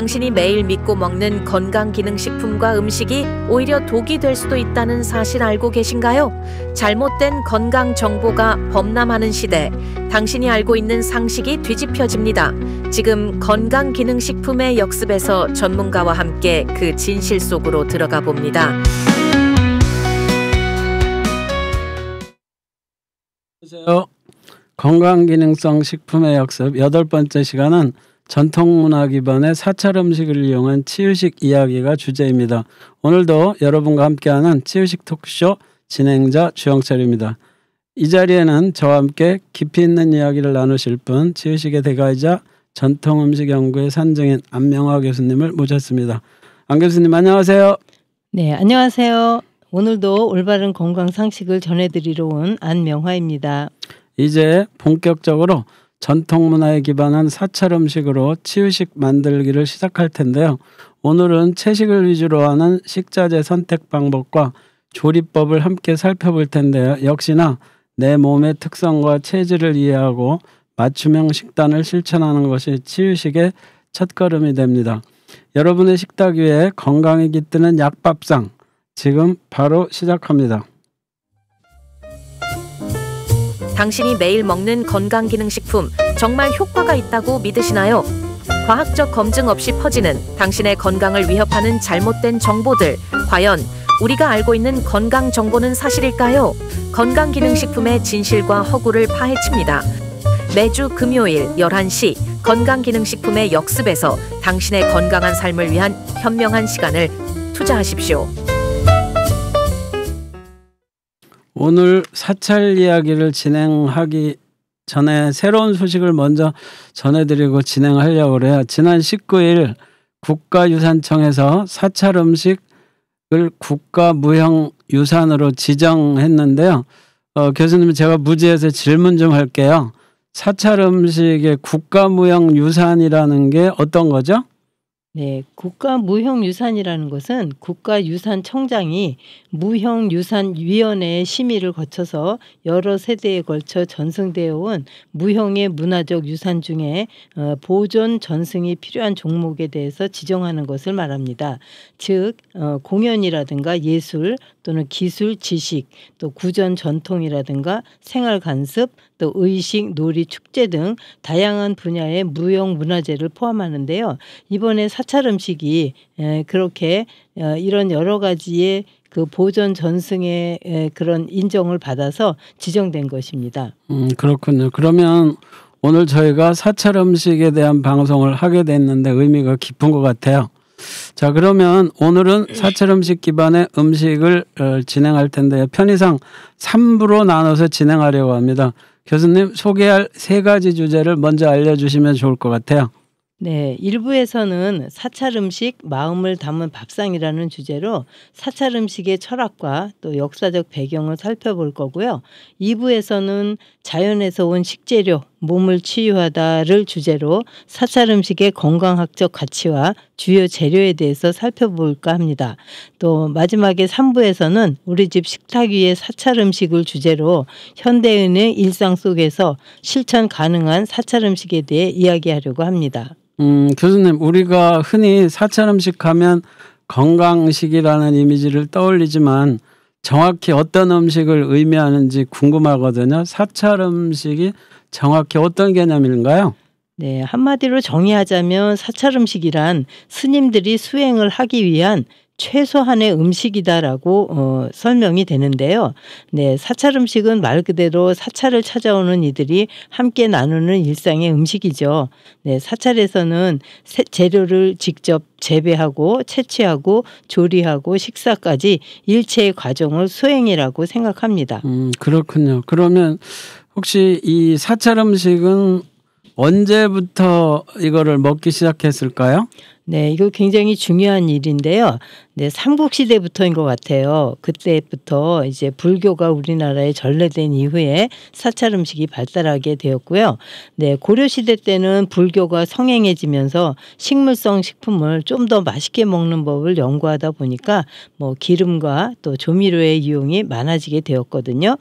당신이 매일 믿고 먹는 건강기능식품과 음식이 오히려 독이 될 수도 있다는 사실 알고 계신가요? 잘못된 건강 정보가 범람하는 시대, 당신이 알고 있는 상식이 뒤집혀집니다. 지금 건강기능식품의 역습에서 전문가와 함께 그 진실 속으로 들어가 봅니다. 안녕하세요. 건강기능성 식품의 역습 8번째 시간은 전통문화 기반의 사찰 음식을 이용한 치유식 이야기가 주제입니다. 오늘도 여러분과 함께하는 치유식 토크쇼 진행자 주영철입니다. 이 자리에는 저와 함께 깊이 있는 이야기를 나누실 분, 치유식의 대가이자 전통음식 연구의 산증인 안명화 교수님을 모셨습니다. 안 교수님 안녕하세요. 네, 안녕하세요. 오늘도 올바른 건강 상식을 전해드리러 온 안명화입니다. 이제 본격적으로 전통문화에 기반한 사찰 음식으로 치유식 만들기를 시작할 텐데요. 오늘은 채식을 위주로 하는 식자재 선택 방법과 조리법을 함께 살펴볼 텐데요. 역시나 내 몸의 특성과 체질을 이해하고 맞춤형 식단을 실천하는 것이 치유식의 첫걸음이 됩니다. 여러분의 식탁 위에 건강이 깃드는 약밥상, 지금 바로 시작합니다. 당신이 매일 먹는 건강기능식품 정말 효과가 있다고 믿으시나요? 과학적 검증 없이 퍼지는 당신의 건강을 위협하는 잘못된 정보들, 과연 우리가 알고 있는 건강 정보는 사실일까요? 건강기능식품의 진실과 허구를 파헤칩니다. 매주 금요일 11시 건강기능식품의 역습에서 당신의 건강한 삶을 위한 현명한 시간을 투자하십시오. 오늘 사찰 이야기를 진행하기 전에 새로운 소식을 먼저 전해드리고 진행하려고 그래요. 지난 19일 국가유산청에서 사찰 음식을 국가무형유산으로 지정했는데요. 교수님, 제가 무지해서 질문 좀 할게요. 사찰 음식의 국가무형유산이라는 게 어떤 거죠? 네, 국가무형유산이라는 것은 국가유산청장이 무형유산위원회의 심의를 거쳐서 여러 세대에 걸쳐 전승되어 온 무형의 문화적 유산 중에 보존 전승이 필요한 종목에 대해서 지정하는 것을 말합니다. 즉 공연이라든가 예술 또는 기술, 지식, 또 구전 전통이라든가 생활 간습, 또 의식, 놀이, 축제 등 다양한 분야의 무형 문화재를 포함하는데요. 이번에 사찰 음식이 그렇게 이런 여러 가지의 그 보존 전승의 그런 인정을 받아서 지정된 것입니다. 그렇군요. 그러면 오늘 저희가 사찰 음식에 대한 방송을 하게 됐는데 의미가 깊은 것 같아요. 자, 그러면 오늘은 사찰 음식 기반의 음식을 진행할 텐데요. 편의상 3부로 나눠서 진행하려고 합니다. 교수님, 소개할 3가지 주제를 먼저 알려주시면 좋을 것 같아요. 네, 1부에서는 사찰 음식, 마음을 담은 밥상이라는 주제로 사찰 음식의 철학과 또 역사적 배경을 살펴볼 거고요. 2부에서는 자연에서 온 식재료, 몸을 치유하다를 주제로 사찰 음식의 건강학적 가치와 주요 재료에 대해서 살펴볼까 합니다. 또 마지막에 3부에서는 우리 집 식탁 위의 사찰 음식을 주제로 현대인의 일상 속에서 실천 가능한 사찰 음식에 대해 이야기하려고 합니다. 교수님, 우리가 흔히 사찰 음식 하면 건강식이라는 이미지를 떠올리지만 정확히 어떤 음식을 의미하는지 궁금하거든요. 사찰 음식이 정확히 어떤 개념인가요? 네, 한마디로 정의하자면 사찰 음식이란 스님들이 수행을 하기 위한 최소한의 음식이다라고 설명이 되는데요. 네, 사찰 음식은 말 그대로 사찰을 찾아오는 이들이 함께 나누는 일상의 음식이죠. 네, 사찰에서는 재료를 직접 재배하고 채취하고 조리하고 식사까지 일체의 과정을 수행이라고 생각합니다. 그렇군요. 그러면 혹시 이 사찰 음식은 언제부터 이거를 먹기 시작했을까요? 네, 이거 굉장히 중요한 일인데요. 네, 삼국시대부터인 것 같아요. 그때부터 이제 불교가 우리나라에 전래된 이후에 사찰 음식이 발달하게 되었고요. 네, 고려시대 때는 불교가 성행해지면서 식물성 식품을 좀 더 맛있게 먹는 법을 연구하다 보니까 뭐 기름과 또 조미료의 이용이 많아지게 되었거든요.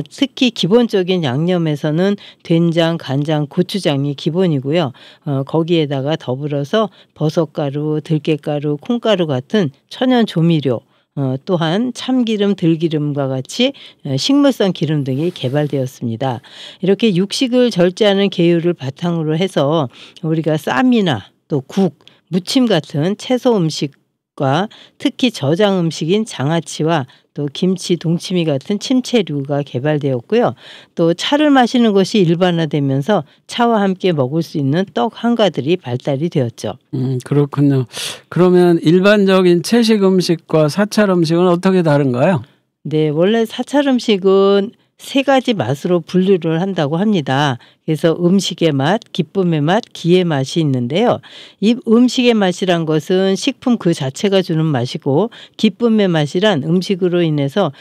특히 기본적인 양념에서는 된장, 간장, 고추장이 기본이고요. 거기에다가 더불어서 버섯가루, 들깨가루, 콩가루 같은 천연 조미료, 또한 참기름, 들기름과 같이 식물성 기름 등이 개발되었습니다. 이렇게 육식을 절제하는 계율을 바탕으로 해서 우리가 쌈이나 또 국, 무침 같은 채소 음식과 특히 저장 음식인 장아찌와 또 김치, 동치미 같은 침채류가 개발되었고요. 또 차를 마시는 것이 일반화되면서 차와 함께 먹을 수 있는 떡 한가들이 발달이 되었죠. 그렇군요. 그러면 일반적인 채식 음식과 사찰 음식은 어떻게 다른가요? 네, 원래 사찰 음식은 세 가지 맛으로 분류를 한다고 합니다. 그래서 음식의 맛, 기쁨의 맛, 기의 맛이 있는데요. 이 음식의 맛이란 것은 식품 그 자체가 주는 맛이고, 기쁨의 맛이란 음식으로 인해서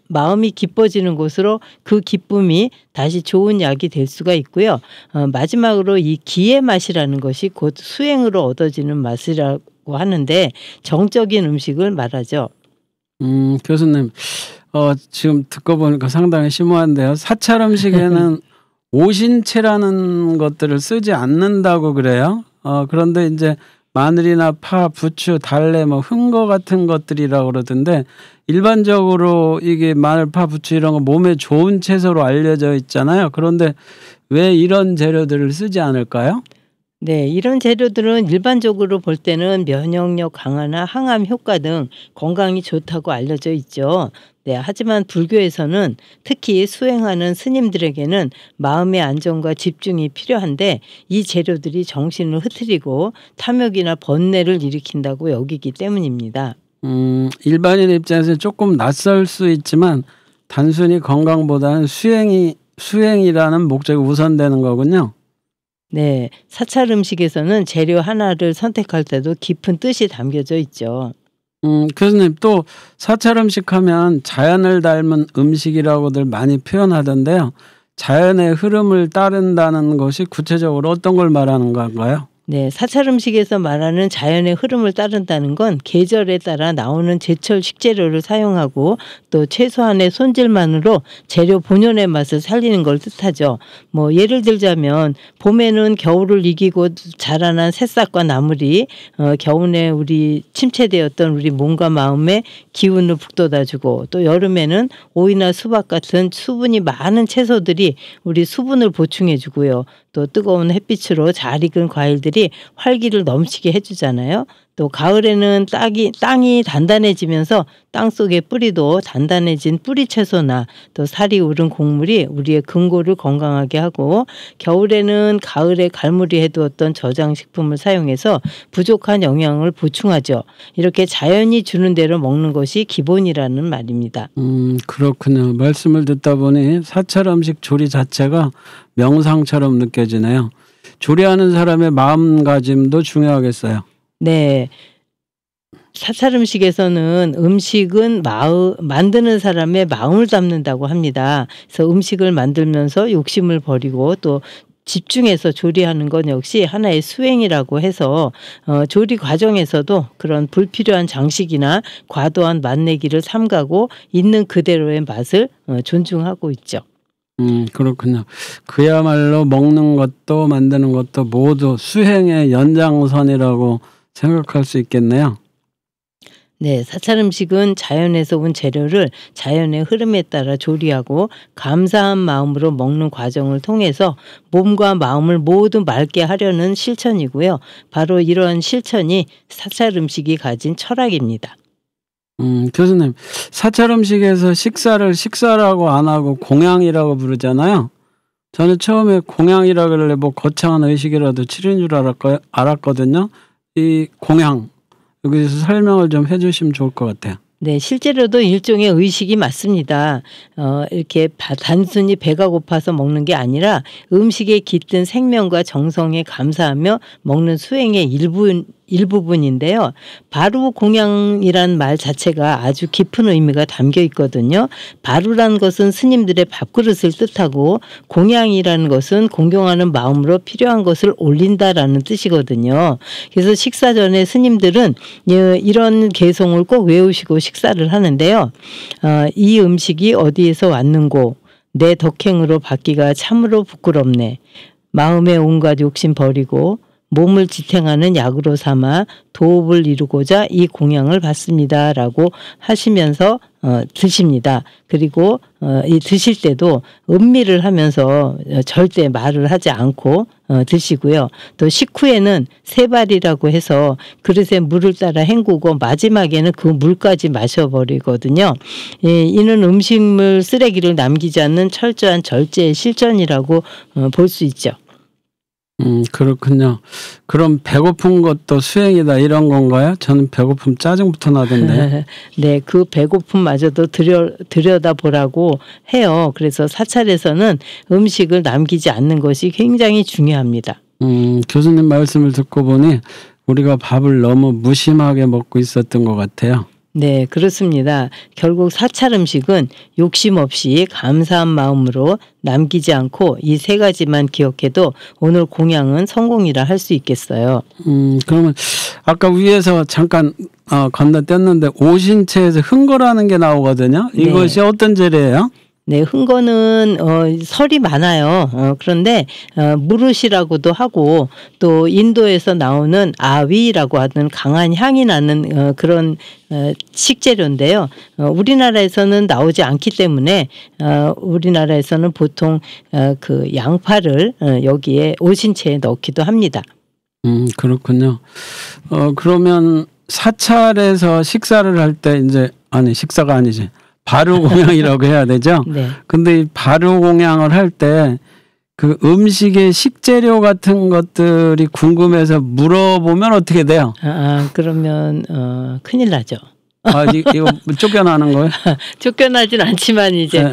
마음이 기뻐지는 것으로 그 기쁨이 다시 좋은 약이 될 수가 있고요. 마지막으로 이 기의 맛이라는 것이 곧 수행으로 얻어지는 맛이라고 하는데, 정적인 음식을 말하죠. 교수님, 지금 듣고 보니까 상당히 심오한데요. 사찰 음식에는 오신채라는 것들을 쓰지 않는다고 그래요. 그런데 이제 마늘이나 파, 부추, 달래, 뭐 흥거 같은 것들이라고 그러던데, 일반적으로 이게 마늘, 파, 부추 이런 거 몸에 좋은 채소로 알려져 있잖아요. 그런데 왜 이런 재료들을 쓰지 않을까요? 네, 이런 재료들은 일반적으로 볼 때는 면역력 강화나 항암 효과 등 건강이 좋다고 알려져 있죠. 네, 하지만 불교에서는 특히 수행하는 스님들에게는 마음의 안정과 집중이 필요한데, 이 재료들이 정신을 흐트리고 탐욕이나 번뇌를 일으킨다고 여기기 때문입니다. 일반인 입장에서 조금 낯설 수 있지만 단순히 건강보다는 수행이라는 목적이 우선되는 거군요. 네, 사찰 음식에서는 재료 하나를 선택할 때도 깊은 뜻이 담겨져 있죠. 교수님, 또 사찰 음식 하면 자연을 닮은 음식이라고들 많이 표현하던데요. 자연의 흐름을 따른다는 것이 구체적으로 어떤 걸 말하는 건가요? 네, 사찰 음식에서 말하는 자연의 흐름을 따른다는 건 계절에 따라 나오는 제철 식재료를 사용하고 또 최소한의 손질만으로 재료 본연의 맛을 살리는 걸 뜻하죠. 뭐 예를 들자면 봄에는 겨울을 이기고 자라난 새싹과 나물이 겨울에 우리 침체되었던 우리 몸과 마음의 기운을 북돋아주고, 또 여름에는 오이나 수박 같은 수분이 많은 채소들이 우리 수분을 보충해주고요. 또 뜨거운 햇빛으로 잘 익은 과일들이 활기를 넘치게 해주잖아요. 또 가을에는 땅이 단단해지면서 땅속의 뿌리도 단단해진 뿌리 채소나 또 살이 오른 곡물이 우리의 근골을 건강하게 하고, 겨울에는 가을에 갈무리 해두었던 저장식품을 사용해서 부족한 영양을 보충하죠. 이렇게 자연이 주는 대로 먹는 것이 기본이라는 말입니다. 그렇군요. 말씀을 듣다 보니 사찰 음식 조리 자체가 명상처럼 느껴지네요. 조리하는 사람의 마음가짐도 중요하겠어요. 네. 사찰 음식에서는 음식은 만드는 사람의 마음을 담는다고 합니다. 그래서 음식을 만들면서 욕심을 버리고 또 집중해서 조리하는 건 역시 하나의 수행이라고 해서 조리 과정에서도 그런 불필요한 장식이나 과도한 맛내기를 삼가고 있는 그대로의 맛을 존중하고 있죠. 그렇군요. 그야말로 먹는 것도 만드는 것도 모두 수행의 연장선이라고 생각할 수 있겠네요. 네, 사찰 음식은 자연에서 온 재료를 자연의 흐름에 따라 조리하고 감사한 마음으로 먹는 과정을 통해서 몸과 마음을 모두 맑게 하려는 실천이고요. 바로 이러한 실천이 사찰 음식이 가진 철학입니다. 교수님, 사찰 음식에서 식사라고 안 하고 공양이라고 부르잖아요. 저는 처음에 공양이라 그러길래 뭐 거창한 의식이라도 치른 줄 알았거든요. 이 공양, 여기서 설명을 좀 해주시면 좋을 것 같아요. 네, 실제로도 일종의 의식이 맞습니다. 이렇게 단순히 배가 고파서 먹는 게 아니라 음식에 깃든 생명과 정성에 감사하며 먹는 수행의 일부분인데요. 바루 공양이란 말 자체가 아주 깊은 의미가 담겨 있거든요. 바루란 것은 스님들의 밥그릇을 뜻하고 공양이라는 것은 공경하는 마음으로 필요한 것을 올린다라는 뜻이거든요. 그래서 식사 전에 스님들은 이런 개송을 꼭 외우시고 식사를 하는데요. 이 음식이 어디에서 왔는고 내 덕행으로 받기가 참으로 부끄럽네. 마음의 온갖 욕심 버리고 몸을 지탱하는 약으로 삼아 도업을 이루고자 이 공양을 받습니다라고 하시면서 드십니다. 그리고 이 드실 때도 음미를 하면서 절대 말을 하지 않고 드시고요. 또 식후에는 세발이라고 해서 그릇에 물을 따라 헹구고 마지막에는 그 물까지 마셔버리거든요. 이는 음식물 쓰레기를 남기지 않는 철저한 절제의 실전이라고 볼 수 있죠. 그렇군요. 그럼 배고픈 것도 수행이다 이런 건가요? 저는 배고픔 짜증부터 나던데. 네, 그 배고픔마저도 들여다보라고 해요. 그래서 사찰에서는 음식을 남기지 않는 것이 굉장히 중요합니다. 교수님 말씀을 듣고 보니 우리가 밥을 너무 무심하게 먹고 있었던 것 같아요. 네, 그렇습니다. 결국 사찰 음식은 욕심 없이 감사한 마음으로 남기지 않고 이 세 가지만 기억해도 오늘 공양은 성공이라 할 수 있겠어요. 그러면 아까 위에서 잠깐 건너뛰었는데 오신채에서 흥거라는 게 나오거든요. 이것이 네. 어떤 재래예요? 네, 흥거는 설이 많아요. 그런데 무릇이라고도 하고 또 인도에서 나오는 아위라고 하는 강한 향이 나는 그런 식재료인데요. 우리나라에서는 나오지 않기 때문에 우리나라에서는 보통 그 양파를 여기에 오신채에 넣기도 합니다. 그렇군요. 그러면 사찰에서 식사를 할 때 이제 식사가 아니지. 바루 공양이라고 해야 되죠. 네. 근데 이 바루 공양을 할 때 그 음식의 식재료 같은 것들이 궁금해서 물어보면 어떻게 돼요? 그러면 큰일 나죠. 이거 쫓겨나는 거예요? 쫓겨나진 않지만 이제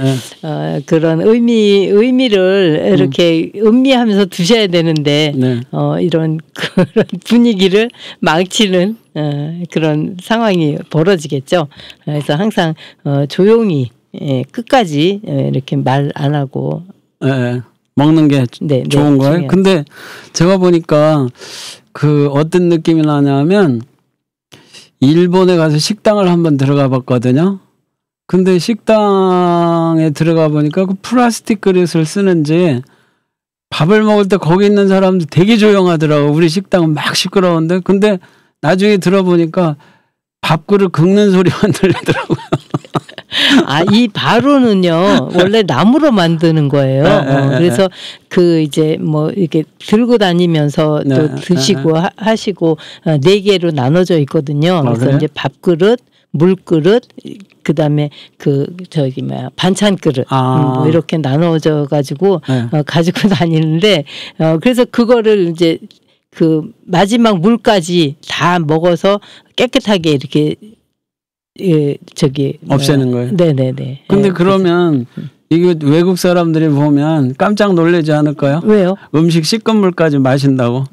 그런 의미를 이렇게 음미하면서 두셔야 되는데 네. 이런 그런 분위기를 망치는 그런 상황이 벌어지겠죠. 그래서 항상 조용히 끝까지 이렇게 말 안 하고 먹는 게 좋은 거예요. 중요하죠. 근데 제가 보니까 그 어떤 느낌이 나냐면 일본에 가서 식당을 한번 들어가 봤거든요. 근데 식당에 들어가 보니까 그 플라스틱 그릇을 쓰는지 밥을 먹을 때 거기 있는 사람들 되게 조용하더라고. 우리 식당은 막 시끄러운데. 근데 나중에 들어보니까 밥그릇 긁는 소리만 들리더라고요. 이 바루는요 원래 나무로 만드는 거예요. 그래서 그 이제 뭐 이렇게 들고 다니면서 또 드시고 하시고 4개로 나눠져 있거든요. 그래서 이제 밥그릇, 물그릇, 그다음에 반찬 그릇 뭐 이렇게 나눠져 가지고 가지고 다니는데 그래서 그거를 이제 그 마지막 물까지 다 먹어서 깨끗하게 이렇게 없애는 거예요. 네네네. 근데 그러면 이거 외국 사람들이 보면 깜짝 놀라지 않을까요? 왜요? 음식 씻은 물까지 마신다고.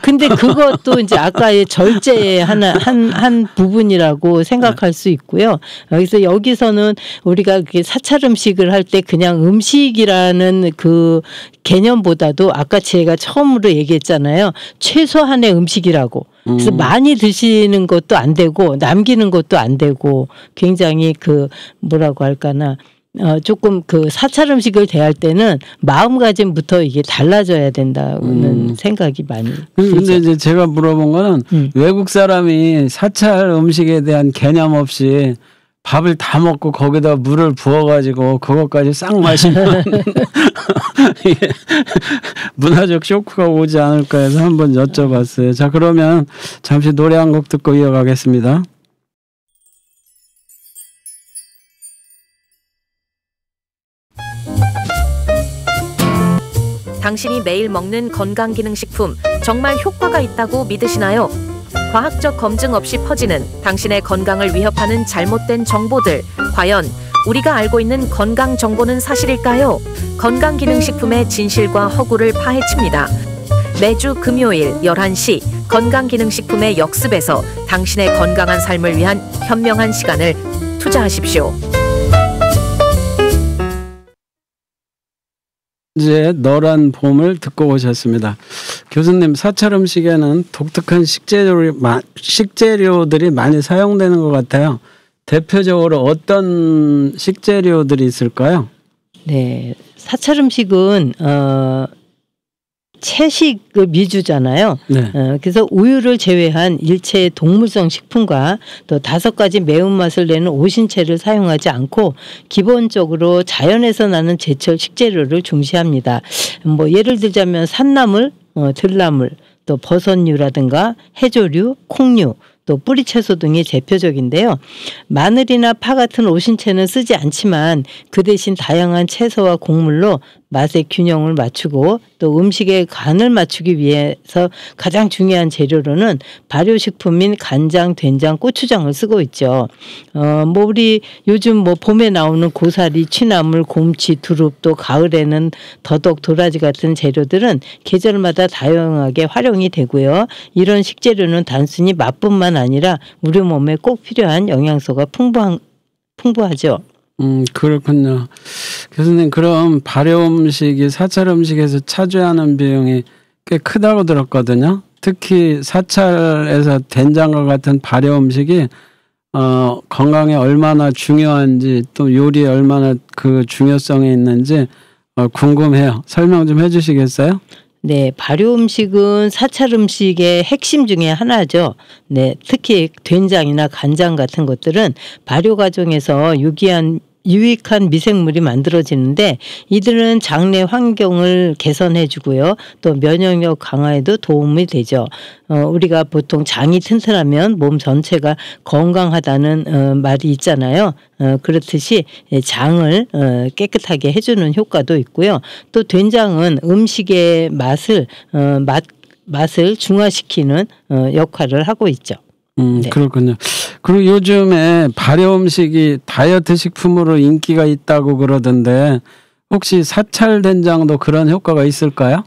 근데 그것도 이제 아까의 절제의 한 부분이라고 생각할 수 있고요. 그래서 여기서는 우리가 사찰 음식을 할 때 그냥 음식이라는 그 개념보다도 아까 제가 처음으로 얘기했잖아요. 최소한의 음식이라고. 그래서 많이 드시는 것도 안 되고 남기는 것도 안 되고 굉장히 뭐라고 할까나 조금 사찰 음식을 대할 때는 마음가짐부터 이게 달라져야 된다는 생각이 많이 근데 이제 제가 물어본 거는 외국 사람이 사찰 음식에 대한 개념 없이 밥을 다 먹고 거기다 물을 부어가지고 그것까지 싹 마시면 이게 문화적 쇼크가 오지 않을까 해서 한번 여쭤봤어요. 자, 그러면 잠시 노래 한 곡 듣고 이어가겠습니다. 당신이 매일 먹는 건강기능식품 정말 효과가 있다고 믿으시나요? 과학적 검증 없이 퍼지는 당신의 건강을 위협하는 잘못된 정보들, 과연 우리가 알고 있는 건강 정보는 사실일까요? 건강기능식품의 진실과 허구를 파헤칩니다. 매주 금요일 11시 건강기능식품의 역습에서 당신의 건강한 삶을 위한 현명한 시간을 투자하십시오. 이제 너란 봄을 듣고 오셨습니다. 교수님, 사찰 음식에는 독특한 식재료들이 많이 사용되는 것 같아요. 대표적으로 어떤 식재료들이 있을까요? 네, 사찰 음식은 채식 위주잖아요. 네. 그래서 우유를 제외한 일체 동물성 식품과 또 5가지 매운맛을 내는 오신채를 사용하지 않고 기본적으로 자연에서 나는 제철 식재료를 중시합니다. 뭐 예를 들자면 산나물, 들나물, 또 버섯류라든가 해조류, 콩류, 또 뿌리채소 등이 대표적인데요. 마늘이나 파 같은 오신채는 쓰지 않지만 그 대신 다양한 채소와 곡물로 맛의 균형을 맞추고 또 음식의 간을 맞추기 위해서 가장 중요한 재료로는 발효식품인 간장, 된장, 고추장을 쓰고 있죠. 뭐 우리 요즘 뭐 봄에 나오는 고사리, 취나물, 곰치, 두릅, 또 가을에는 더덕, 도라지 같은 재료들은 계절마다 다양하게 활용이 되고요. 이런 식재료는 단순히 맛뿐만 아니라 우리 몸에 꼭 필요한 영양소가 풍부하죠. 그렇군요. 교수님, 그럼 발효 음식이 사찰 음식에서 차지하는 비용이 꽤 크다고 들었거든요. 특히 사찰에서 된장과 같은 발효 음식이 건강에 얼마나 중요한지 또 요리에 얼마나 그 중요성이 있는지 궁금해요. 설명 좀 해주시겠어요? 네, 발효 음식은 사찰 음식의 핵심 중에 하나죠. 네, 특히 된장이나 간장 같은 것들은 발효 과정에서 유익한 미생물이 만들어지는데 이들은 장내 환경을 개선해 주고요. 또 면역력 강화에도 도움이 되죠. 우리가 보통 장이 튼튼하면 몸 전체가 건강하다는 말이 있잖아요. 그렇듯이 장을 깨끗하게 해주는 효과도 있고요. 또 된장은 음식의 맛을 중화시키는 역할을 하고 있죠. 네. 그렇군요. 그리고 요즘에 발효 음식이 다이어트 식품으로 인기가 있다고 그러던데 혹시 사찰 된장도 그런 효과가 있을까요?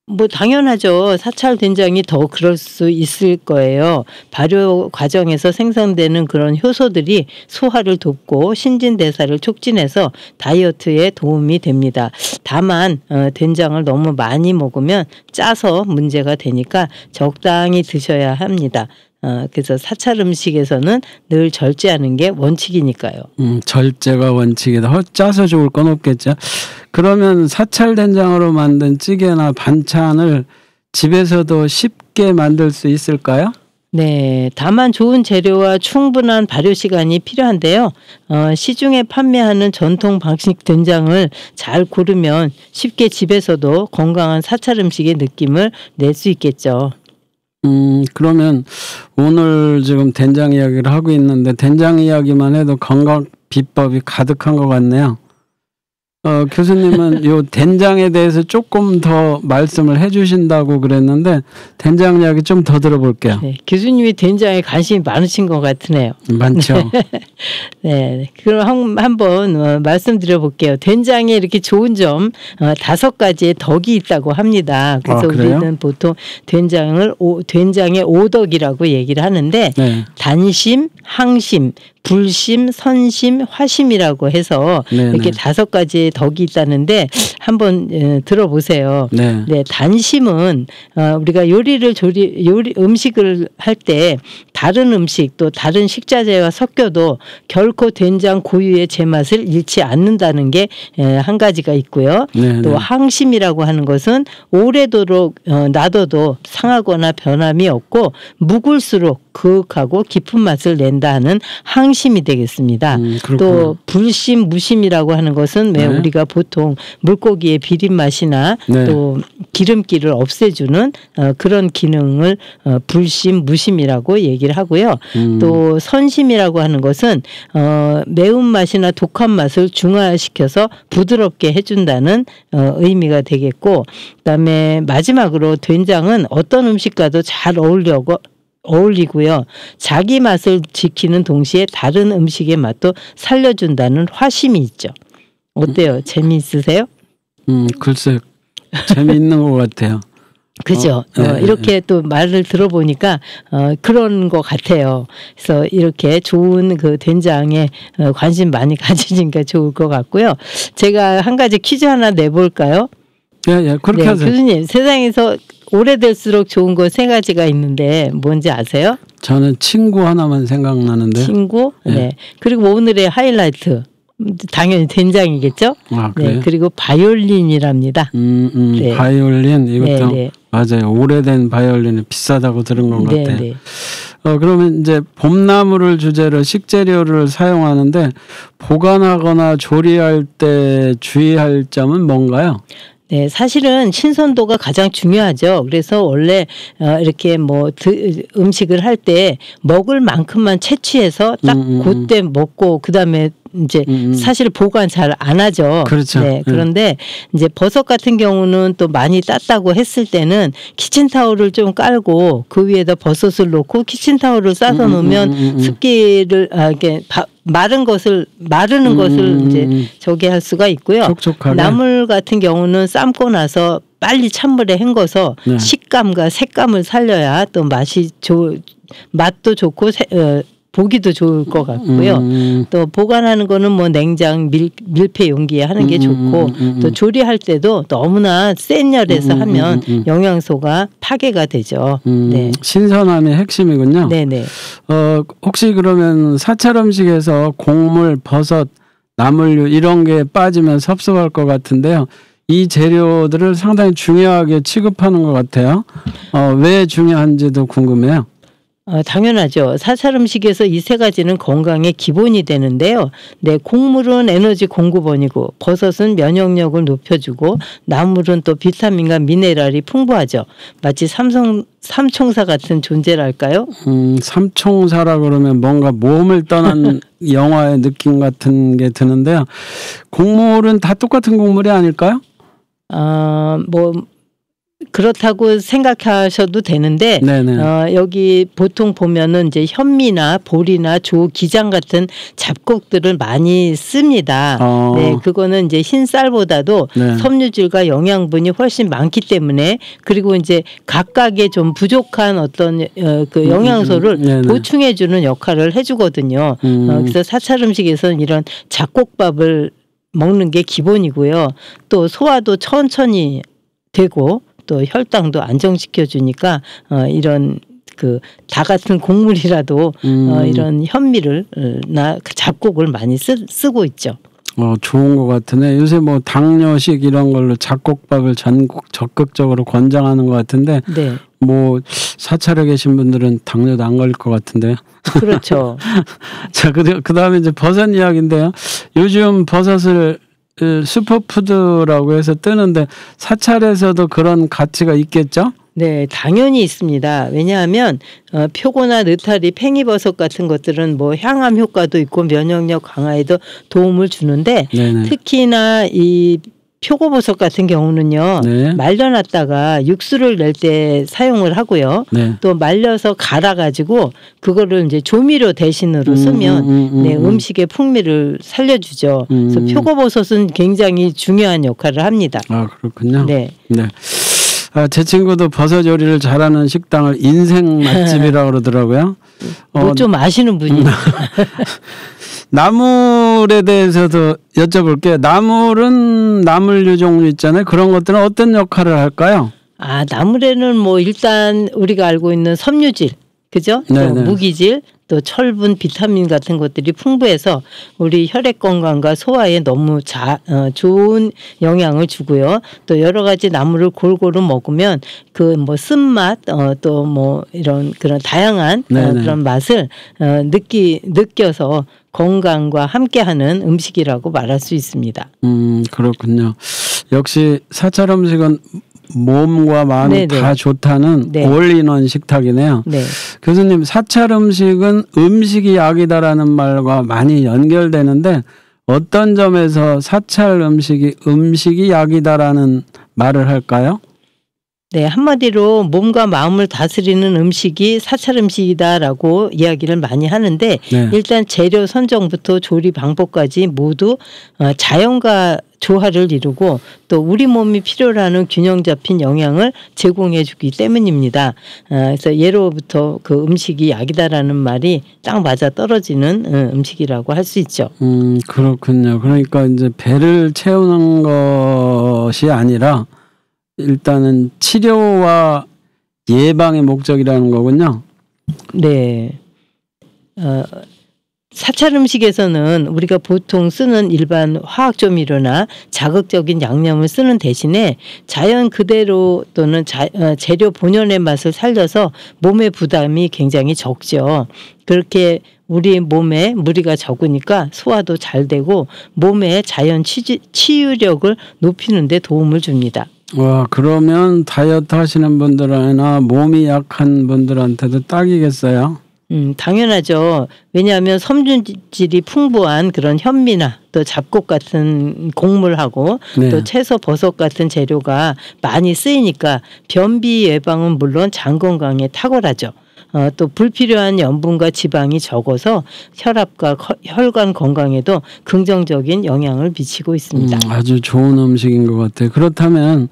뭐 당연하죠. 사찰 된장이 더 그럴 수 있을 거예요. 발효 과정에서 생성되는 그런 효소들이 소화를 돕고 신진대사를 촉진해서 다이어트에 도움이 됩니다. 다만 된장을 너무 많이 먹으면 짜서 문제가 되니까 적당히 드셔야 합니다. 그래서 사찰 음식에서는 늘 절제하는 게 원칙이니까요. 절제가 원칙이다. 짜서 좋을 건 없겠죠. 그러면 사찰 된장으로 만든 찌개나 반찬을 집에서도 쉽게 만들 수 있을까요? 네, 다만 좋은 재료와 충분한 발효 시간이 필요한데요. 시중에 판매하는 전통 방식 된장을 잘 고르면 쉽게 집에서도 건강한 사찰 음식의 느낌을 낼 수 있겠죠. 그러면 오늘 지금 된장 이야기를 하고 있는데 된장 이야기만 해도 건강 비법이 가득한 것 같네요. 교수님은 요 된장에 대해서 조금 더 말씀을 해주신다고 그랬는데 된장 이야기 좀 더 들어볼게요. 네, 교수님이 된장에 관심이 많으신 것 같으네요. 많죠. 네, 그럼 한번 말씀드려볼게요. 된장에 이렇게 좋은 점 5가지의 덕이 있다고 합니다. 그래서 우리는 보통 된장의 오덕이라고 얘기를 하는데 네. 단심, 항심, 불심, 선심, 화심이라고 해서 네네. 이렇게 5가지의 덕이 있다는데 한번 들어보세요. 네. 네, 단심은 우리가 음식을 할 때 다른 음식 또 다른 식자재와 섞여도 결코 된장 고유의 제맛을 잃지 않는다는 게 한 가지가 있고요. 네네. 또 항심이라고 하는 것은 오래도록 놔둬도 상하거나 변함이 없고 묵을수록 그윽하고 깊은 맛을 낸다 하는 항심이 되겠습니다. 또 불심, 무심이라고 하는 것은 왜 우리가 보통 물고기의 비린 맛이나 또 기름기를 없애주는 그런 기능을 불심, 무심이라고 얘기를 하고요. 또 선심이라고 하는 것은 매운맛이나 독한 맛을 중화시켜서 부드럽게 해준다는 의미가 되겠고 그다음에 마지막으로 된장은 어떤 음식과도 잘 어울리고요. 자기 맛을 지키는 동시에 다른 음식의 맛도 살려준다는 화심이 있죠. 어때요? 재미있으세요? 글쎄 재미있는 것 같아요. 그죠. 이렇게 또 말을 들어보니까 그런 것 같아요. 그래서 이렇게 좋은 그 된장에 관심 많이 가지니까 좋을 것 같고요. 제가 한 가지 퀴즈 하나 내볼까요? 예, 그렇게 하세요. 교수님, 세상에서 오래될수록 좋은 거 세 가지가 있는데 뭔지 아세요? 저는 친구 하나만 생각나는데. 친구? 예. 네. 그리고 오늘의 하이라이트. 당연히 된장이겠죠? 아, 그래요? 네. 그리고 바이올린이랍니다. 네. 바이올린 이것도 네. 맞아요. 오래된 바이올린은 비싸다고 들은 것 네, 같아요. 네. 그러면 이제 봄나물을 주재로 식재료를 사용하는데 보관하거나 조리할 때 주의할 점은 뭔가요? 네, 사실은 신선도가 가장 중요하죠. 그래서 원래 이렇게 뭐 음식을 할 때 먹을 만큼만 채취해서 딱 그때 먹고 그다음에 이제 사실 보관 잘 안 하죠. 그렇죠. 네, 그런데 이제 버섯 같은 경우는 또 많이 땄다고 했을 때는 키친타올을 좀 깔고 그 위에다 버섯을 놓고 키친타올을 싸서 놓으면 습기를 이렇게 마르는 것을 이제 저기 할 수가 있고요. 촉촉하게. 나물 같은 경우는 삶고 나서 빨리 찬물에 헹궈서 네. 식감과 색감을 살려야 또 맛도 좋고 보기도 좋을 것 같고요. 또 보관하는 거는 뭐 냉장 밀폐 용기에 하는 게 좋고 또 조리할 때도 너무나 센 열에서 하면 영양소가 파괴가 되죠. 네. 신선함이 핵심이군요. 네네. 혹시 그러면 사찰 음식에서 곡물, 버섯, 나물류 이런 게 빠지면 섭섭할 것 같은데요. 이 재료들을 상당히 중요하게 취급하는 것 같아요. 왜 중요한지도 궁금해요. 당연하죠. 사찰 음식에서 이 세 가지는 건강의 기본이 되는데요. 네, 곡물은 에너지 공급원이고 버섯은 면역력을 높여주고 나물은 또 비타민과 미네랄이 풍부하죠. 마치 삼총사 같은 존재랄까요? 삼총사라 그러면 뭔가 모험을 떠난 영화의 느낌 같은 게 드는데요. 곡물은 다 똑같은 곡물이 아닐까요? 뭐 그렇다고 생각하셔도 되는데 여기 보통 보면은 이제 현미나 보리나 조, 기장 같은 잡곡들을 많이 씁니다. 네, 그거는 이제 흰 쌀보다도 섬유질과 영양분이 훨씬 많기 때문에 그리고 이제 각각의 좀 부족한 어떤 그 영양소를 보충해주는 역할을 해주거든요. 그래서 사찰 음식에서는 이런 잡곡밥을 먹는 게 기본이고요. 또 소화도 천천히 되고 또 혈당도 안정시켜 주니까 이런 그 다 같은 곡물이라도 이런 현미를 나 잡곡을 많이 쓰고 있죠. 좋은 것 같으네. 요새 뭐 당뇨식 이런 걸로 잡곡밥을 적극적으로 권장하는 것 같은데 네. 뭐 사찰에 계신 분들은 당뇨도 안 걸릴 것 같은데요. 그렇죠. 자, 그다음에 이제 버섯 이야기인데요. 요즘 버섯을 슈퍼푸드라고 해서 뜨는데 사찰에서도 그런 가치가 있겠죠? 네, 당연히 있습니다. 왜냐하면 표고나 느타리, 팽이버섯 같은 것들은 뭐 향암 효과도 있고 면역력 강화에도 도움을 주는데 특히나 이 표고버섯 같은 경우는요. 말려놨다가 육수를 낼 때 사용을 하고요. 또 말려서 갈아가지고 그거를 이제 조미료 대신으로 쓰면 음식의 풍미를 살려주죠. 그래서 표고버섯은 굉장히 중요한 역할을 합니다. 아, 그렇군요. 네. 제 친구도 버섯 요리를 잘하는 식당을 인생 맛집이라고 그러더라고요. 좀 아시는 분이. 나물에 대해서도 여쭤볼게요. 나물은 나물류 종류 있잖아요. 그런 것들은 어떤 역할을 할까요? 나물에는 뭐 일단 우리가 알고 있는 섬유질, 그죠? 또 무기질, 또 철분, 비타민 같은 것들이 풍부해서 우리 혈액 건강과 소화에 너무 좋은 영향을 주고요. 또 여러 가지 나물을 골고루 먹으면 그 뭐 쓴맛, 또 뭐 이런 그런 다양한 그런 맛을 느껴서 건강과 함께하는 음식이라고 말할 수 있습니다. 그렇군요. 역시 사찰 음식은 몸과 마음이 다 좋다는 올인원 식탁이네요. 교수님, 사찰 음식은 음식이 약이다라는 말과 많이 연결되는데 어떤 점에서 사찰 음식이 약이다라는 말을 할까요? 네, 한마디로 몸과 마음을 다스리는 음식이 사찰 음식이다라고 이야기를 많이 하는데 네. 일단 재료 선정부터 조리 방법까지 모두 자연과 조화를 이루고 또 우리 몸이 필요로 하는 균형 잡힌 영양을 제공해 주기 때문입니다. 그래서 예로부터 그 음식이 약이다라는 말이 딱 맞아 떨어지는 음식이라고 할 수 있죠. 그렇군요. 그러니까 이제 배를 채우는 것이 아니라 일단은 치료와 예방의 목적이라는 거군요. 네. 사찰 음식에서는 우리가 보통 쓰는 일반 화학 조미료나 자극적인 양념을 쓰는 대신에 자연 그대로 또는 재료 본연의 맛을 살려서 몸의 부담이 굉장히 적죠. 그렇게 우리 몸에 무리가 적으니까 소화도 잘 되고 몸의 자연 치유력을 높이는 데 도움을 줍니다. 와, 그러면 다이어트 하시는 분들이나 몸이 약한 분들한테도 딱이겠어요? 당연하죠. 왜냐하면 섬유질이 풍부한 그런 현미나 또 잡곡 같은 곡물하고 네. 또 채소, 버섯 같은 재료가 많이 쓰이니까 변비 예방은 물론 장 건강에 탁월하죠. 또 불필요한 염분과 지방이 적어서 혈압과 혈관 건강에도 긍정적인 영향을 미치고 있습니다. 아주 좋은 음식인 것 같아요. 그렇다면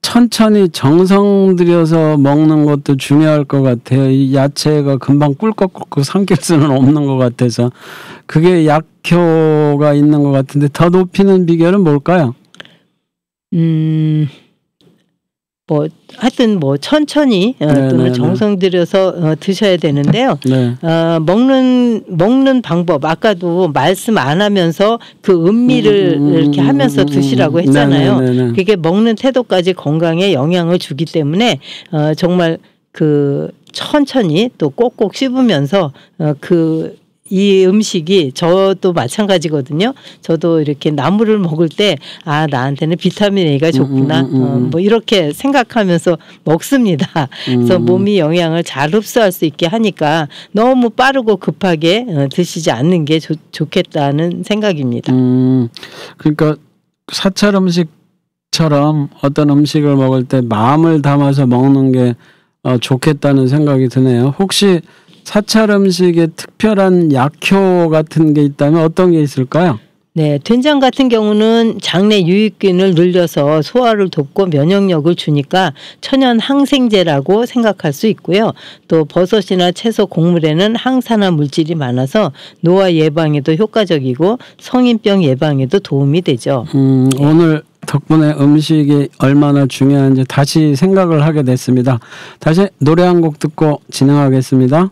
천천히 정성 들여서 먹는 것도 중요할 것 같아요. 이 야채가 금방 꿀꺽꿀꺽 삼킬 수는 없는 것 같아서 그게 약효가 있는 것 같은데 더 높이는 비결은 뭘까요? 하여튼 천천히 또는 정성 들여서 드셔야 되는데요. 네. 먹는 방법 아까도 말씀 안 하면서 그 음미를 이렇게 하면서 드시라고 했잖아요. 그게 먹는 태도까지 건강에 영향을 주기 때문에 정말 그 천천히 또 꼭꼭 씹으면서 이 음식이 저도 마찬가지거든요. 저도 이렇게 나물을 먹을 때 나한테는 비타민 A가 좋구나 이렇게 생각하면서 먹습니다. 그래서 몸이 영양을 잘 흡수할 수 있게 하니까 너무 빠르고 급하게 드시지 않는 게 좋겠다는 생각입니다. 그러니까 사찰 음식처럼 어떤 음식을 먹을 때 마음을 담아서 먹는 게 좋겠다는 생각이 드네요. 혹시 사찰 음식에 특별한 약효 같은 게 있다면 어떤 게 있을까요? 네, 된장 같은 경우는 장내 유익균을 늘려서 소화를 돕고 면역력을 주니까 천연 항생제라고 생각할 수 있고요. 또 버섯이나 채소 곡물에는 항산화 물질이 많아서 노화 예방에도 효과적이고 성인병 예방에도 도움이 되죠. 오늘 덕분에 음식이 얼마나 중요한지 다시 생각을 하게 됐습니다. 다시 노래 한 곡 듣고 진행하겠습니다.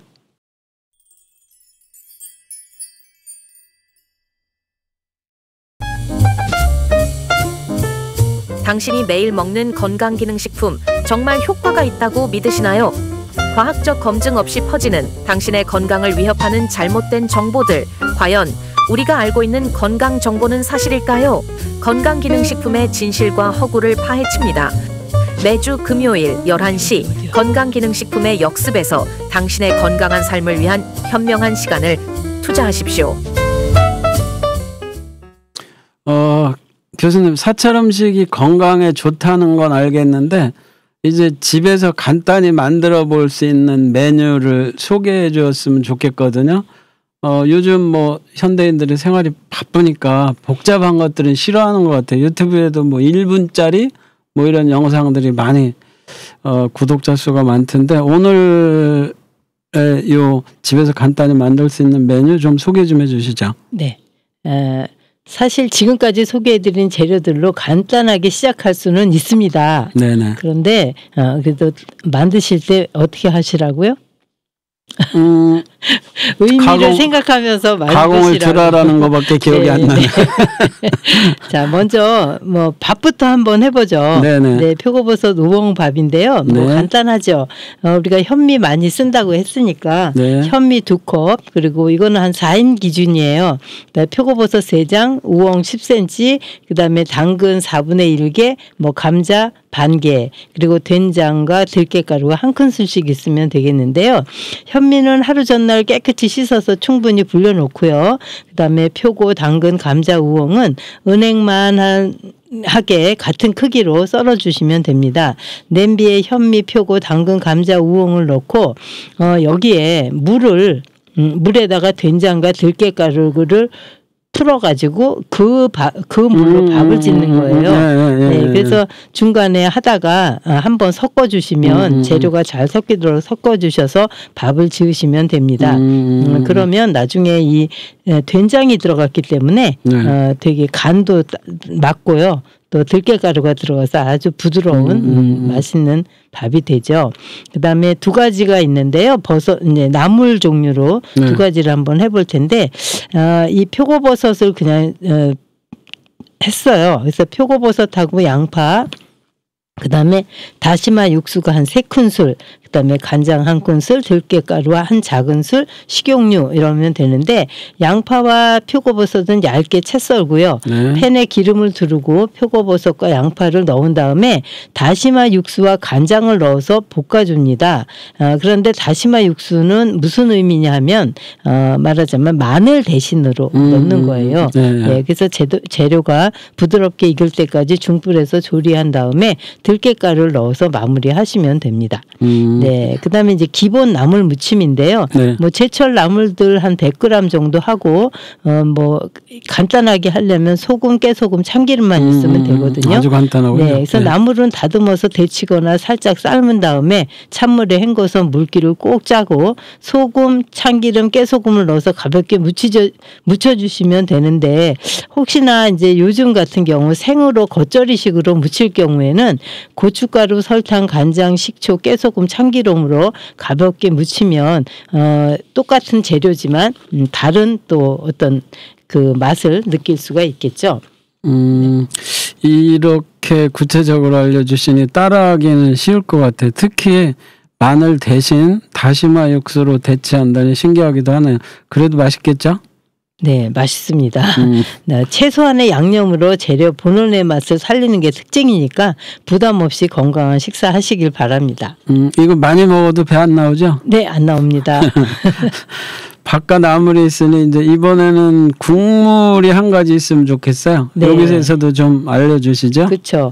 당신이 매일 먹는 건강기능식품 정말 효과가 있다고 믿으시나요? 과학적 검증 없이 퍼지는 당신의 건강을 위협하는 잘못된 정보들, 과연 우리가 알고 있는 건강 정보는 사실일까요? 건강기능식품의 진실과 허구를 파헤칩니다. 매주 금요일 11시 건강기능식품의 역습에서 당신의 건강한 삶을 위한 현명한 시간을 투자하십시오. 교수님, 사찰 음식이 건강에 좋다는 건 알겠는데 이제 집에서 간단히 만들어 볼 수 있는 메뉴를 소개해 주었으면 좋겠거든요. 요즘 현대인들의 생활이 바쁘니까 복잡한 것들은 싫어하는 것 같아요. 유튜브에도 1분짜리 이런 영상들이 많이 구독자 수가 많던데 오늘 요 집에서 간단히 만들 수 있는 메뉴 좀 소개 좀 해주시죠. 네. 사실 지금까지 소개해드린 재료들로 간단하게 시작할 수는 있습니다. 네네. 그런데 그래도 만드실 때 어떻게 하시라고요? 의미를 생각하면서 만드시라고. 가공을 들어라는 것밖에 기억이 안 나요. 자, 먼저 밥부터 한번 해보죠. 네네. 네, 표고버섯 우엉밥인데요. 간단하죠. 우리가 현미 많이 쓴다고 했으니까 네. 현미 2컵 그리고 이거는 한 4인 기준이에요. 표고버섯 3장, 우엉 10cm, 그다음에 당근 4분의 1개, 감자 반개, 그리고 된장과 들깨가루가 1큰술씩 있으면 되겠는데요. 현미는 하루 전날 깨끗이 씻어서 충분히 불려놓고요. 그다음에 표고, 당근, 감자, 우엉은 은행만 한 하게 같은 크기로 썰어 주시면 됩니다. 냄비에 현미, 표고, 당근, 감자, 우엉을 넣고 여기에 물에다가 된장과 들깨가루를 풀어가지고 그 물로 밥을 짓는 거예요. 네, 그래서 중간에 하다가 한번 섞어주시면 재료가 잘 섞이도록 섞어주셔서 밥을 지으시면 됩니다. 그러면 나중에 이 된장이 들어갔기 때문에 되게 간도 맞고요. 또 들깨가루가 들어가서 아주 부드러운 맛있는 밥이 되죠. 그다음에 두 가지가 있는데요. 이제 나물 종류로 두 가지를 한번 해볼 텐데 이 표고버섯을 그냥 했어요. 그래서 표고버섯하고 양파, 그다음에 다시마 육수가 한 3큰술, 그다음에 간장 1큰술, 들깨가루와 한 작은술, 식용유 이러면 되는데 양파와 표고버섯은 얇게 채 썰고요. 팬에 기름을 두르고 표고버섯과 양파를 넣은 다음에 다시마 육수와 간장을 넣어서 볶아줍니다. 그런데 다시마 육수는 무슨 의미냐 하면 말하자면 마늘 대신으로 넣는 거예요. 네, 그래서 재료가 부드럽게 익을 때까지 중불에서 조리한 다음에 들깨가루를 넣어서 마무리하시면 됩니다. 네, 그다음에 이제 기본 나물 무침인데요. 뭐 제철 나물들 한 100g 정도 하고 뭐 간단하게 하려면 소금, 깨소금, 참기름만 있으면 되거든요. 아주 간단하고요. 네, 그래서 나물은 다듬어서 데치거나 살짝 삶은 다음에 찬물에 헹궈서 물기를 꼭 짜고 소금, 참기름, 깨소금을 넣어서 가볍게 무쳐주시면 되는데 혹시나 이제 요즘 같은 경우 생으로 겉절이식으로 무칠 경우에는 고춧가루, 설탕, 간장, 식초, 깨소금, 참기름으로 가볍게 무치면 똑같은 재료지만 다른 또 어떤 그 맛을 느낄 수가 있겠죠. 이렇게 구체적으로 알려주시니 따라하기는 쉬울 것 같아요. 특히 마늘 대신 다시마 육수로 대체한다니 신기하기도 하네요. 그래도 맛있겠죠? 네, 맛있습니다. 네, 최소한의 양념으로 재료 본연의 맛을 살리는 게 특징이니까 부담 없이 건강한 식사하시길 바랍니다. 이거 많이 먹어도 배 안 나오죠? 네, 안 나옵니다. 밥과 나물이 있으니 이제 이번에는 국물이 한 가지 있으면 좋겠어요. 네. 여기서도 좀 알려주시죠. 그렇죠.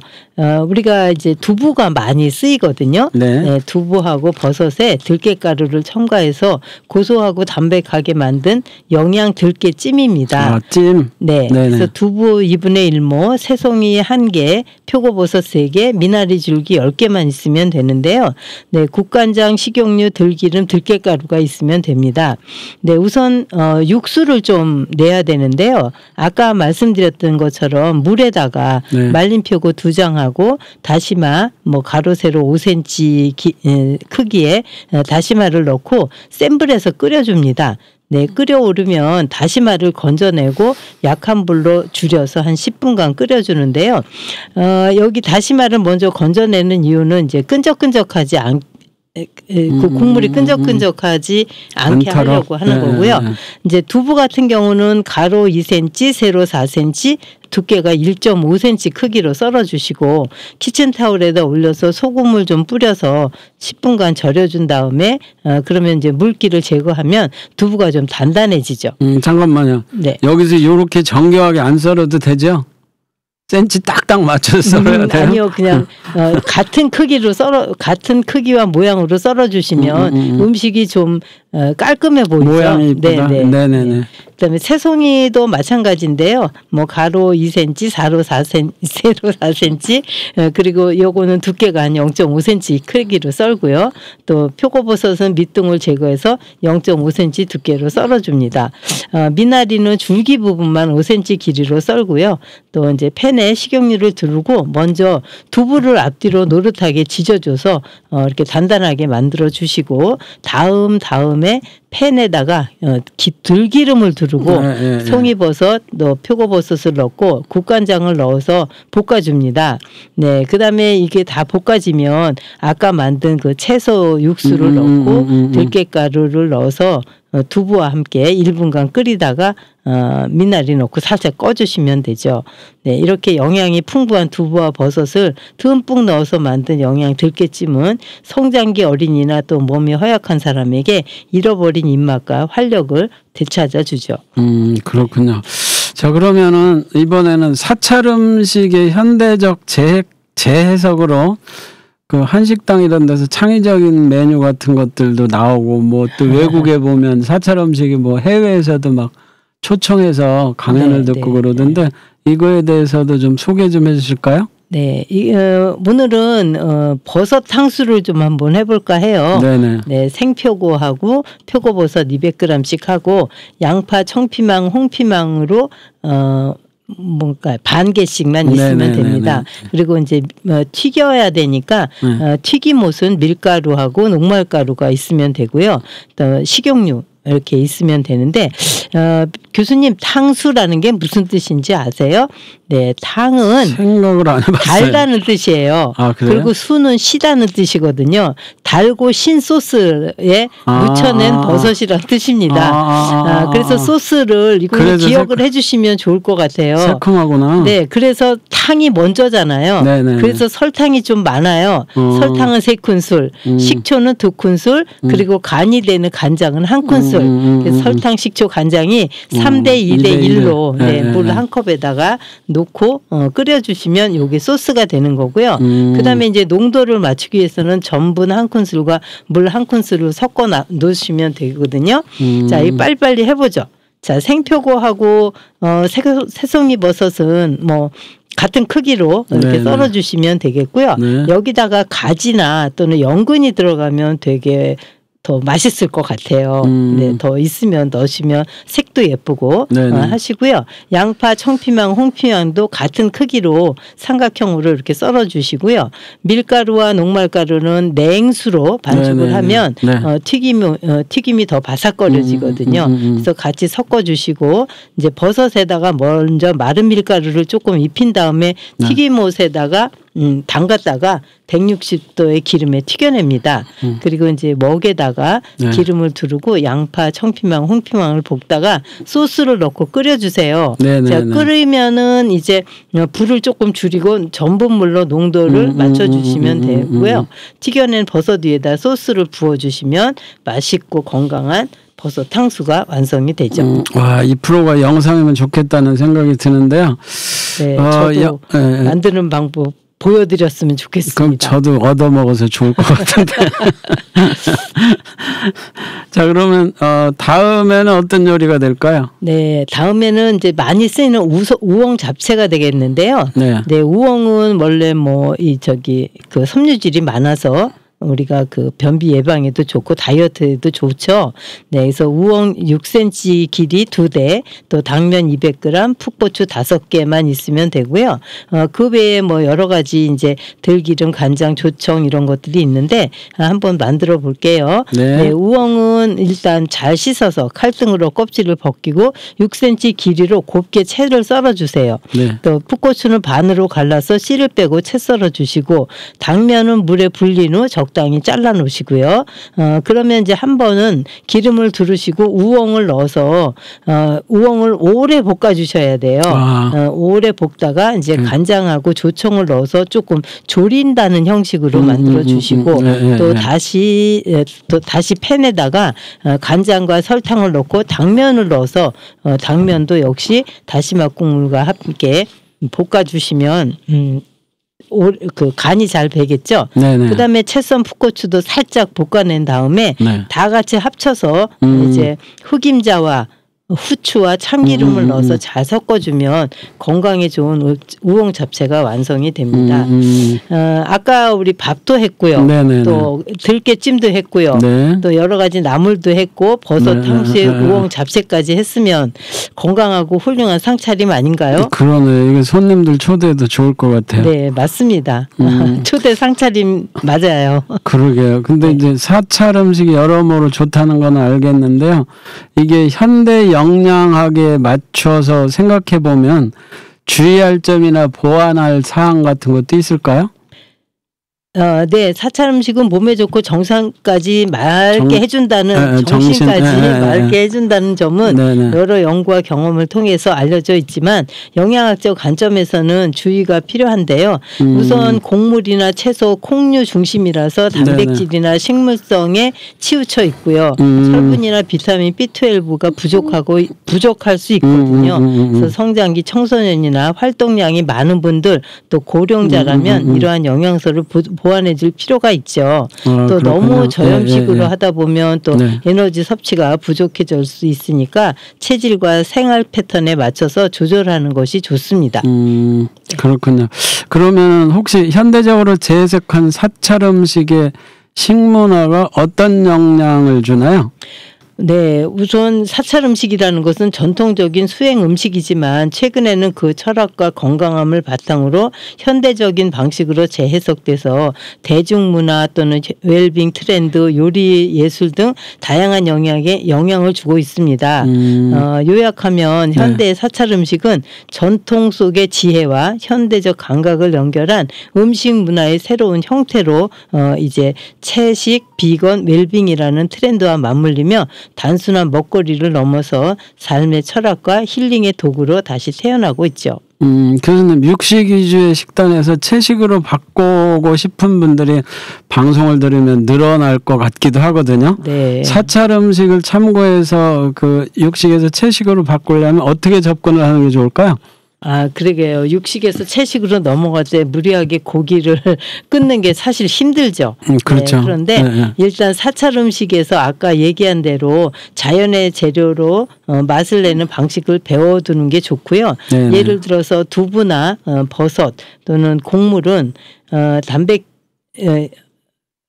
우리가 이제 두부가 많이 쓰이거든요. 네, 두부하고 버섯에 들깨가루를 첨가해서 고소하고 담백하게 만든 영양 들깨찜입니다. 아, 찜. 네. 네네. 그래서 두부 2분의 1모, 새송이 1개, 표고버섯 3개, 미나리 줄기 10개만 있으면 되는데요. 네, 국간장, 식용유, 들기름, 들깨가루가 있으면 됩니다. 네, 우선 육수를 좀 내야 되는데요. 아까 말씀드렸던 것처럼 물에다가 말린 표고 2장하고 다시마 뭐 가로 세로 5cm 크기의 다시마를 넣고 센 불에서 끓여줍니다. 네, 끓여오르면 다시마를 건져내고 약한 불로 줄여서 한 10분간 끓여주는데요. 여기 다시마를 먼저 건져내는 이유는 이제 끈적끈적하지 그 국물이 끈적끈적하지 않게 하려고 하는 거고요. 이제 두부 같은 경우는 가로 2cm, 세로 4cm, 두께가 1.5cm 크기로 썰어주시고 키친타올에다 올려서 소금을 좀 뿌려서 10분간 절여준 다음에 그러면 이제 물기를 제거하면 두부가 좀 단단해지죠. 잠깐만요. 네. 여기서 이렇게 정교하게 안 썰어도 되죠? 센치 딱딱 맞춰서 썰어야 돼요? 아니요, 그냥 같은 크기로 같은 크기와 모양으로 썰어주시면 음식이 좀 깔끔해 보이죠. 모양이 이쁘다. 네네네. 그다음에 새송이도 마찬가지인데요. 뭐 가로 2cm, 세로 4cm, 그리고 요거는 두께가 한 0.5cm 크기로 썰고요. 또 표고버섯은 밑둥을 제거해서 0.5cm 두께로 썰어줍니다. 미나리는 줄기 부분만 5cm 길이로 썰고요. 또 이제 팬에 식용유를 두르고 먼저 두부를 앞뒤로 노릇하게 지져줘서 이렇게 단단하게 만들어 주시고 다음에 팬에다가 들기름을 두르고 송이버섯, 표고버섯을 넣고 국간장을 넣어서 볶아줍니다. 네, 그다음에 이게 다 볶아지면 아까 만든 그 채소 육수를 넣고 들깨가루를 넣어서 두부와 함께 1분간 끓이다가 미나리 넣고 살짝 꺼주시면 되죠. 네, 이렇게 영양이 풍부한 두부와 버섯을 듬뿍 넣어서 만든 영양 들깨찜은 성장기 어린이나 또 몸이 허약한 사람에게 잃어버린 입맛과 활력을 되찾아 주죠. 그렇군요. 자, 그러면은 이번에는 사찰 음식의 현대적 재해석으로 그 한식당 이런 데서 창의적인 메뉴 같은 것들도 나오고 뭐 또 외국에 보면 사찰 음식이 뭐 해외에서도 막 초청해서 강연을 듣고 그러던데 이거에 대해서도 좀 소개 좀 해주실까요? 네, 오늘은 버섯 탕수를 좀 한번 해볼까 해요. 네네. 네, 생표고하고 표고버섯 200g씩 하고 양파, 청피망, 홍피망으로 뭔가 반 개씩만 있으면 됩니다. 그리고 이제 튀겨야 되니까 튀김옷은 밀가루하고 녹말가루가 있으면 되고요. 또 식용유 이렇게 있으면 되는데 교수님 탕수라는 게 무슨 뜻인지 아세요? 네, 탕은 생각을 안 해봤어요. 달다는 뜻이에요. 아, 그래요? 그리고 수는 시다는 뜻이거든요. 달고 신 소스에 묻혀낸 버섯이라는 뜻입니다. 그래서 소스를 이거 기억을 해주시면 좋을 것 같아요. 새콤하구나. 네, 그래서 탕이 먼저잖아요. 네네. 그래서 설탕이 좀 많아요. 설탕은 3큰술, 식초는 2큰술, 그리고 간이 되는 간장은 1큰술. 그래서 설탕, 식초, 간장이 3대 2대 1로 물 한 컵에다가 놓고 끓여주시면 이게 소스가 되는 거고요. 그다음에 이제 농도를 맞추기 위해서는 전분 1큰술과 물 1큰술을 섞어 놓으시면 되거든요. 자, 이 빨리빨리 해보죠. 자, 생표고하고 새송이 버섯은 뭐 같은 크기로 이렇게 썰어주시면 되겠고요. 여기다가 가지나 또는 연근이 들어가면 되게 더 맛있을 것 같아요. 네, 더 있으면 넣으시면 색도 예쁘고 하시고요. 양파, 청피망, 홍피망도 같은 크기로 삼각형으로 이렇게 썰어주시고요. 밀가루와 녹말가루는 냉수로 반죽을 하면 튀김이 더 바삭거려지거든요. 그래서 같이 섞어주시고 이제 버섯에다가 먼저 마른 밀가루를 조금 입힌 다음에 튀김옷에다가 담갔다가 160도의 기름에 튀겨냅니다. 그리고 이제 먹에다가 기름을 두르고 양파, 청피망, 홍피망을 볶다가 소스를 넣고 끓여주세요. 자, 끓이면은 이제 불을 조금 줄이고 전분물로 농도를 맞춰주시면 되고요. 튀겨낸 버섯 위에다 소스를 부어주시면 맛있고 건강한 버섯 탕수가 완성이 되죠. 와, 이 프로가 영상이면 좋겠다는 생각이 드는데요. 네, 저도 만드는 방법 보여드렸으면 좋겠습니다. 그럼 저도 얻어먹어서 좋을 것 같은데. 자, 그러면 다음에는 어떤 요리가 될까요? 네, 다음에는 이제 많이 쓰이는 우엉 잡채가 되겠는데요. 네, 우엉은 원래 뭐 그 섬유질이 많아서 우리가 그 변비 예방에도 좋고 다이어트에도 좋죠. 네, 그래서 우엉 6cm 길이 2대, 또 당면 200g, 풋고추 5개만 있으면 되고요. 그 외에 뭐 여러 가지 이제 들기름, 간장, 조청 이런 것들이 있는데 한번 만들어 볼게요. 네, 우엉은 일단 잘 씻어서 칼등으로 껍질을 벗기고 6cm 길이로 곱게 채를 썰어 주세요. 또 풋고추는 반으로 갈라서 씨를 빼고 채 썰어 주시고 당면은 물에 불린 후 적당히 잘라 놓으시고요. 그러면 이제 한 번은 기름을 두르시고 우엉을 넣어서 우엉을 오래 볶아 주셔야 돼요. 오래 볶다가 이제 간장하고 조청을 넣어서 조금 졸인다는 형식으로 만들어 주시고 또 다시 팬에다가 간장과 설탕을 넣고 당면을 넣어서 당면도 역시 다시마 국물과 함께 볶아 주시면 그 간이 잘 배겠죠. 그다음에 채 썬 풋고추도 살짝 볶아낸 다음에 다 같이 합쳐서 이제 흑임자와 후추와 참기름을 넣어서 잘 섞어주면 건강에 좋은 우엉 잡채가 완성이 됩니다. 아까 우리 밥도 했고요. 또 들깨찜도 했고요. 또 여러 가지 나물도 했고 버섯 탕수에 우엉 잡채까지 했으면 건강하고 훌륭한 상차림 아닌가요? 그러네. 이게 손님들 초대해도 좋을 것 같아요. 네, 맞습니다. 초대 상차림 맞아요. 그러게요. 근데 이제 사찰 음식이 여러모로 좋다는 건 알겠는데요. 이게 현대 영양학에 맞춰서 생각해 보면 주의할 점이나 보완할 사항 같은 것도 있을까요? 네, 사찰 음식은 몸에 좋고 정상까지 맑게 해준다는 네, 정신까지 네, 맑게 해준다는 점은 네. 여러 연구와 경험을 통해서 알려져 있지만 영양학적 관점에서는 주의가 필요한데요. 우선 곡물이나 채소, 콩류 중심이라서 단백질이나 식물성에 치우쳐 있고요. 철분이나 비타민 B12가 부족할 수 있거든요. 그래서 성장기 청소년이나 활동량이 많은 분들 또 고령자라면 이러한 영양소를 보완해 줄 필요가 있죠. 또 그렇군요. 너무 저염식으로 예. 하다 보면 또 네. 에너지 섭취가 부족해질 수 있으니까 체질과 생활 패턴에 맞춰서 조절하는 것이 좋습니다. 그렇군요. 그러면 혹시 현대적으로 재해석한 사찰 음식의 식문화가 어떤 영향을 주나요? 네, 우선 사찰 음식이라는 것은 전통적인 수행 음식이지만 최근에는 그 철학과 건강함을 바탕으로 현대적인 방식으로 재해석돼서 대중문화 또는 웰빙 트렌드, 요리 예술 등 다양한 영향을 주고 있습니다. 요약하면 현대의 사찰 음식은 전통 속의 지혜와 현대적 감각을 연결한 음식 문화의 새로운 형태로 이제 채식, 비건, 웰빙이라는 트렌드와 맞물리며 단순한 먹거리를 넘어서 삶의 철학과 힐링의 도구로 다시 태어나고 있죠. 교수님, 육식 위주의 식단에서 채식으로 바꾸고 싶은 분들이 방송을 들으면 늘어날 것 같기도 하거든요. 네. 사찰 음식을 참고해서 그 육식에서 채식으로 바꾸려면 어떻게 접근을 하는 게 좋을까요? 그러게요. 육식에서 채식으로 넘어갈 때 무리하게 고기를 끊는 게 사실 힘들죠. 그렇죠. 네, 그런데 일단 사찰 음식에서 아까 얘기한 대로 자연의 재료로 맛을 내는 방식을 배워두는 게 좋고요. 네네. 예를 들어서 두부나 버섯 또는 곡물은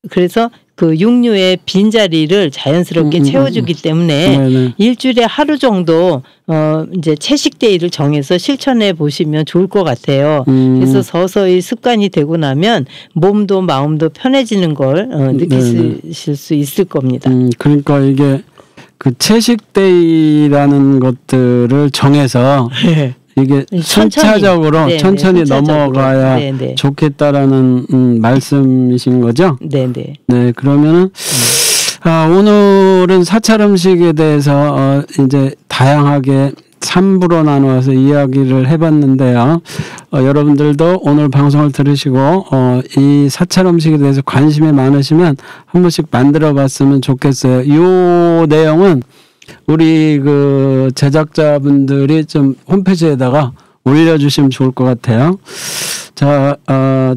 그래서 그 육류의 빈자리를 자연스럽게 채워주기 때문에 네네. 일주일에 하루 정도 이제 채식데이를 정해서 실천해 보시면 좋을 것 같아요. 그래서 서서히 습관이 되고 나면 몸도 마음도 편해지는 걸 느끼실 수 있을 겁니다. 그러니까 이게 그 채식데이라는 것들을 정해서 이게 순차적으로 천천히 넘어가야 좋겠다라는 말씀이신 거죠? 네네. 네, 그러면은 오늘은 사찰 음식에 대해서 이제 다양하게 3부로 나누어서 이야기를 해봤는데요. 여러분들도 오늘 방송을 들으시고 이 사찰 음식에 대해서 관심이 많으시면 한 번씩 만들어봤으면 좋겠어요. 이 내용은 우리 그 제작자분들이 좀 홈페이지에다가 올려주시면 좋을 것 같아요. 자,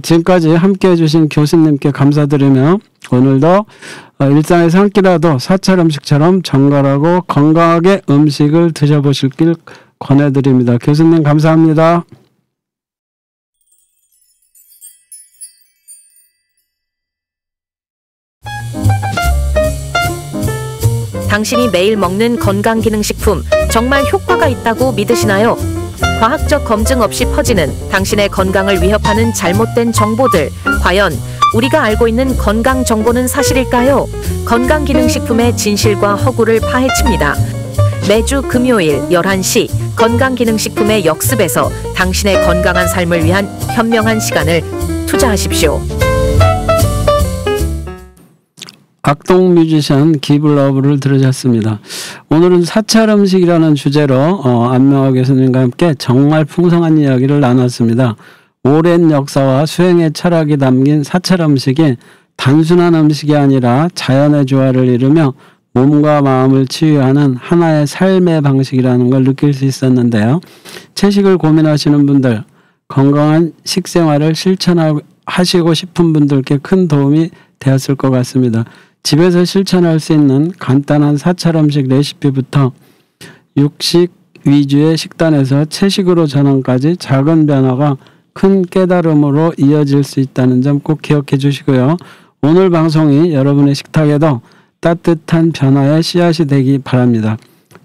지금까지 함께해 주신 교수님께 감사드리며 오늘도 일상에서 한 끼라도 사찰 음식처럼 정갈하고 건강하게 음식을 드셔보실 길 권해드립니다. 교수님 감사합니다. 당신이 매일 먹는 건강기능식품 정말 효과가 있다고 믿으시나요? 과학적 검증 없이 퍼지는 당신의 건강을 위협하는 잘못된 정보들, 과연 우리가 알고 있는 건강 정보는 사실일까요? 건강기능식품의 진실과 허구를 파헤칩니다. 매주 금요일 11시 건강기능식품의 역습에서 당신의 건강한 삶을 위한 현명한 시간을 투자하십시오. 악동 뮤지션 기블러브를 들으셨습니다. 오늘은 사찰 음식이라는 주제로 안명하 교수님과 함께 정말 풍성한 이야기를 나눴습니다. 오랜 역사와 수행의 철학이 담긴 사찰 음식이 단순한 음식이 아니라 자연의 조화를 이루며 몸과 마음을 치유하는 하나의 삶의 방식이라는 걸 느낄 수 있었는데요. 채식을 고민하시는 분들, 건강한 식생활을 실천하시고 싶은 분들께 큰 도움이 되었을 것 같습니다. 집에서 실천할 수 있는 간단한 사찰 음식 레시피부터 육식 위주의 식단에서 채식으로 전환까지 작은 변화가 큰 깨달음으로 이어질 수 있다는 점 꼭 기억해 주시고요. 오늘 방송이 여러분의 식탁에도 따뜻한 변화의 씨앗이 되기 바랍니다.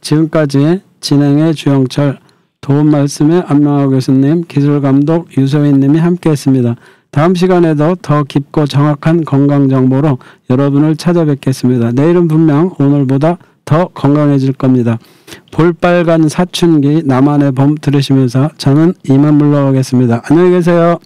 지금까지 진행의 주영철, 도움 말씀의 안명하 교수님, 기술감독 유소민 님이 함께했습니다. 다음 시간에도 더 깊고 정확한 건강 정보로 여러분을 찾아뵙겠습니다. 내일은 분명 오늘보다 더 건강해질 겁니다. 볼빨간 사춘기 나만의 봄 들으시면서 저는 이만 물러가겠습니다. 안녕히 계세요.